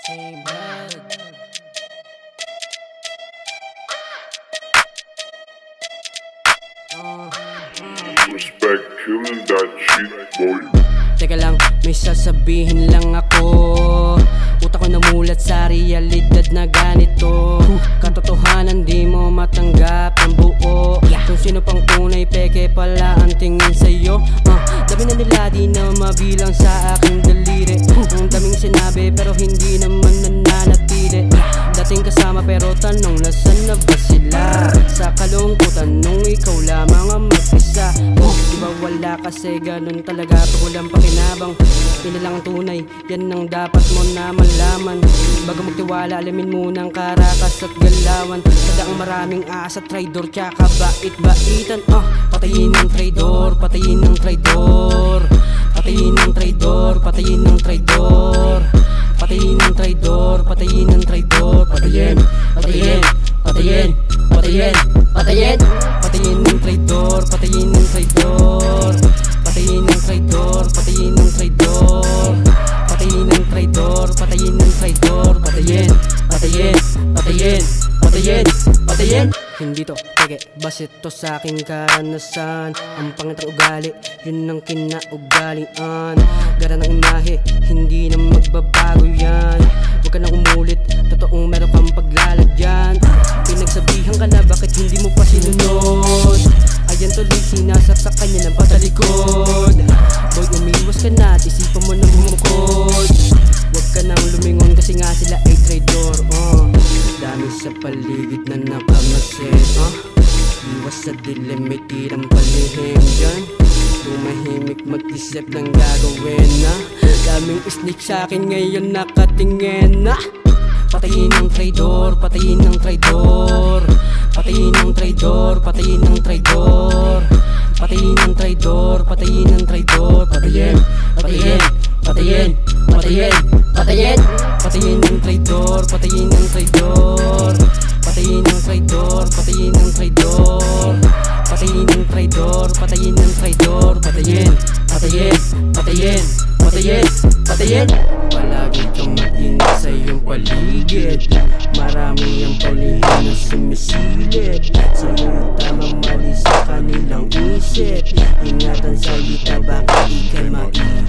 Same blood. Respect killing that shit, boy. Teka lang, may sasabihin lang ako. Utak ko namulat sa realidad na ganito. Katotohanan di mo matanggap ang buo. Kung sino pang tunay, peke pala ang tingin sa'yo. Dami na nila di na mabilang sa aking daliri. Ang daming sinabi pero hindi naman nananatili. Dating kasama pero tanong nasan na ba sila? Sa kalungkutan nung ikaw lamang ang mag-isa. Diba wala kasi ganun talaga, walang pakinabang. Yun lang ang tunay, yan ang dapat mo na malaman. Bago magtiwala, alamin mo ng karakas at galawan. Sadaang maraming aas at traidor, tsaka bait-baitan. Patayin ng traidor, patayin ng traidor. Patayin ng traidor, patayin ng traidor. Patayin ng traidor, patayin ng traidor. Patayin, patayin, patayin, patayin, patayin. Patayin ng traidor, patayin ng traidor. Patayin ng traidor, patayin ng traidor. Patayin ng traidor, patayin ng traidor. Patayin, patayin, patayin, patayin, patayin. Hindi to peke, base to sa aking karanasan. Ang pangit ang ugali, yun ang kinaugalian. Gara ng imahe, hindi na magbabago yan. Huwag ka nang umulit, totoong meron kang paglalagyan. Pinagsabihan ka na, bakit hindi mo pa sinunod? Ayan tuloy, sinasap sa kanya ng patalikod. Boy, umiwas ka na, isipan mo na bumukod. Huwag ka nang lumingon kasi nga sila ay traidor. Dami sa paligid na nakamasid. Iwas sa dilim, may tirang palihim dyan. Tumahimik mag-isip ng gagawin na. Daming snitch sa'kin ngayon nakatingin na. Patayin ng traidor, patayin ng traidor. Patayin ng traidor, patayin ng traidor. Patayin ng traidor, patayin ng traidor. Patayin, patayin, patayin, patayin, patayin. Patayin ng traidor, patayin ng traidor. Patayin ng traidor, patayin ng traidor. Patayin ng traidor, patayin ng traidor. Patayin, patayin, patayin, patayin, patayin. Palagi kang maingat sa iyong paligid. Marami ang palihim na sumisilip. Sa iyong tamang mali sa kanilang isip. Ingatan sa lita, baka di ka maiisip.